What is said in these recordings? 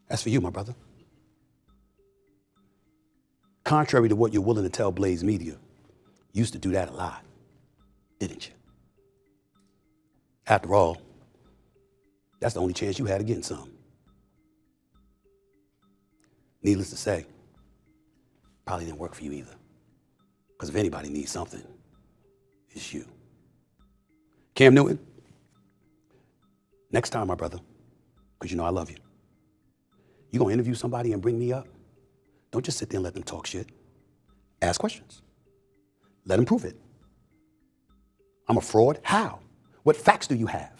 That's for you, my brother. Contrary to what you're willing to tell Blaze Media, you used to do that a lot, didn't you? After all, that's the only chance you had of getting some. Needless to say, probably didn't work for you either. Because if anybody needs something, it's you. Cam Newton, next time, my brother, because you know I love you, you gonna interview somebody and bring me up? Don't just sit there and let them talk shit. Ask questions. Let them prove it. I'm a fraud? How? What facts do you have?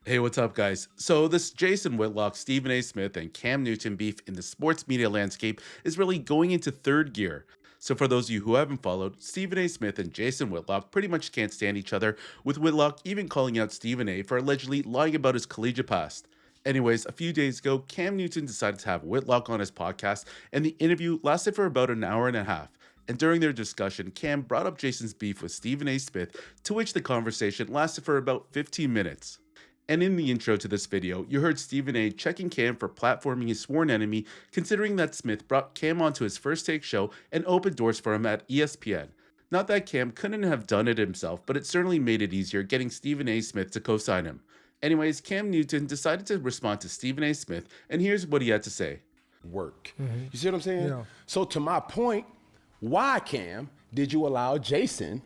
Hey, what's up, guys? So this Jason Whitlock, Stephen A. Smith, and Cam Newton beef in the sports media landscape is really going into third gear. So for those of you who haven't followed, Stephen A. Smith and Jason Whitlock pretty much can't stand each other, with Whitlock even calling out Stephen A. for allegedly lying about his collegiate past. Anyways, a few days ago, Cam Newton decided to have Whitlock on his podcast, and the interview lasted for about an hour and a half. And during their discussion, Cam brought up Jason's beef with Stephen A. Smith, to which the conversation lasted for about 15 minutes. And in the intro to this video, you heard Stephen A. checking Cam for platforming his sworn enemy, considering that Smith brought Cam onto his First Take show and opened doors for him at ESPN. Not that Cam couldn't have done it himself, but it certainly made it easier getting Stephen A. Smith to co-sign him. Anyways, Cam Newton decided to respond to Stephen A. Smith, and here's what he had to say. Work. You see what I'm saying? Yeah. So to my point, why, Cam, did you allow Jason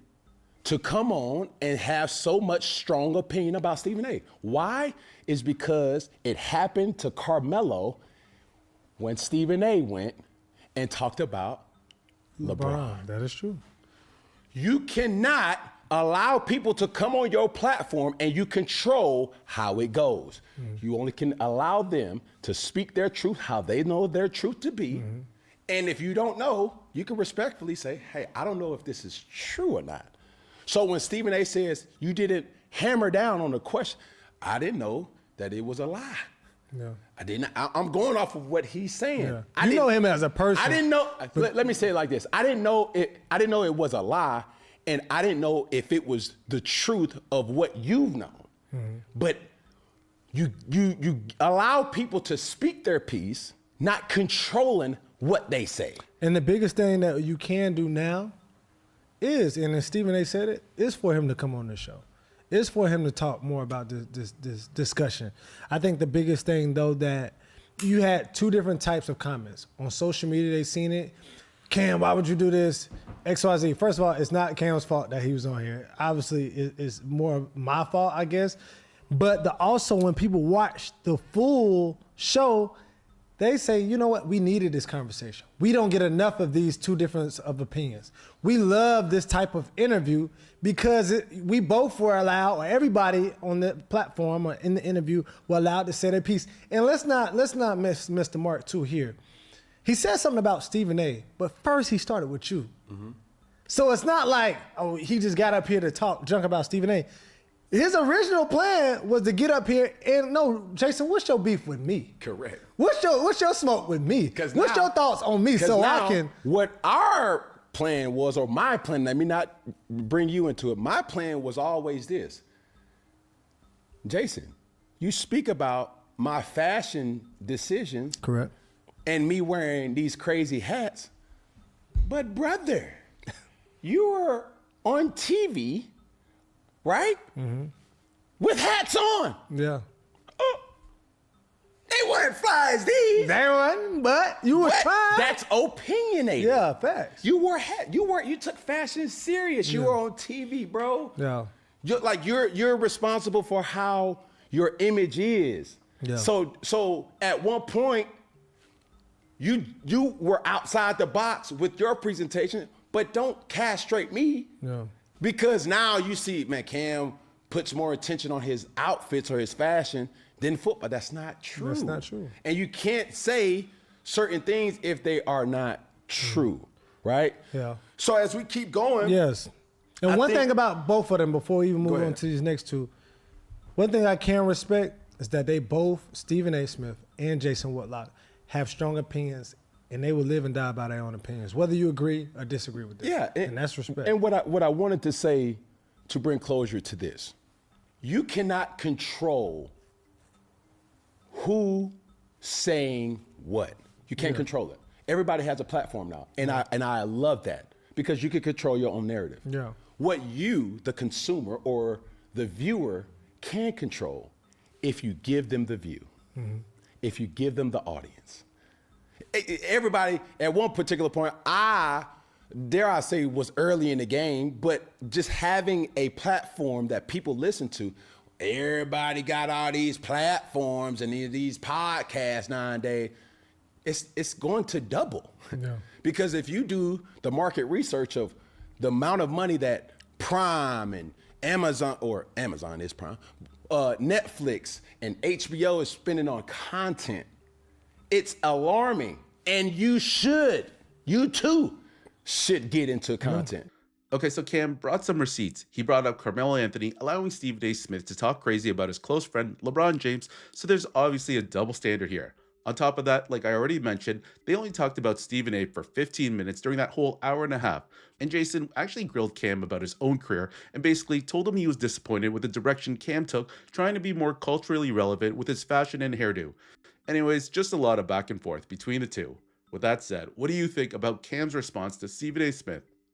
to come on and have so much strong opinion about Stephen A? Why? Is because it happened to Carmelo when Stephen A went and talked about LeBron. That is true. You cannot allow people to come on your platform and you control how it goes. You only can allow them to speak their truth, how they know their truth to be. And if you don't know, you can respectfully say, hey, I don't know if this is true or not. So when Stephen A. says you didn't hammer down on the question, I didn't know that it was a lie. Yeah. I didn't. I'm going off of what he's saying. Yeah. You know him as a person. I didn't know. Let me say it like this. I didn't know it was a lie, and I didn't know if it was the truth of what you've known. But you allow people to speak their piece, not controlling what they say. And the biggest thing that you can do now is, and as Stephen A. said it, is for him to come on the show. It's for him to talk more about this discussion. I think the biggest thing, though, that you had two different types of comments. On social media, they seen it. Cam, why would you do this? XYZ. First of all, it's not Cam's fault that he was on here. Obviously, it's more my fault, I guess. But also when people watch the full show, they say, you know what, we needed this conversation. We don't get enough of these two different of opinions. We love this type of interview because we both were allowed, or everybody on the platform or in the interview were allowed to say their piece. And let's not miss Mr. Mark too here. He said something about Stephen A., but first he started with you. So it's not like, oh, he just got up here to talk junk about Stephen A. His original plan was to get up here and no, Jason, what's your beef with me? Correct. What's your smoke with me? What's your thoughts on me so I can? What our plan was, or my plan, let me not bring you into it. My plan was always this. Jason, you speak about my fashion decisions. Correct. And me wearing these crazy hats. But brother, you were on TV, right? With hats on. Yeah. Oh, they weren't fly as these. They weren't, but you were trying. That's opinionated. Yeah, facts. You wore hat. You took fashion serious. You were on TV, bro. Yeah. You're responsible for how your image is. Yeah. So at one point, you were outside the box with your presentation, but don't castrate me. Yeah. Because now you see, man, Cam puts more attention on his outfits or his fashion than football. That's not true. That's not true. And you can't say certain things if they are not true, right? Yeah. So as we keep going. Yes. And one thing about both of them, before we even move on to these next two, one thing I can respect is that they both, Stephen A. Smith and Jason Whitlock, have strong opinions, and they will live and die by their own opinions, whether you agree or disagree with them. Yeah, and that's respect. And what I wanted to say to bring closure to this, you cannot control who saying what? You can't control it. Everybody has a platform now. And I love that because you can control your own narrative. Yeah. What you, the consumer or the viewer, can control if you give them the view, if you give them the audience. Everybody, at one particular point, dare I say, was early in the game, but just having a platform that people listen to, everybody got all these platforms and these podcasts nowadays, it's going to double. Yeah. Because if you do the market research of the amount of money that Prime and Amazon is Prime, Netflix and HBO is spending on content, it's alarming. And you too should get into content. Okay, so Cam brought some receipts. He brought up Carmelo Anthony allowing Stephen A. Smith to talk crazy about his close friend LeBron James, so there's obviously a double standard here. On top of that, like I already mentioned, they only talked about Stephen A. for 15 minutes during that whole hour and a half. And Jason actually grilled Cam about his own career and basically told him he was disappointed with the direction Cam took, trying to be more culturally relevant with his fashion and hairdo. Anyways, just a lot of back and forth between the two. With that said, what do you think about Cam's response to Stephen A. Smith?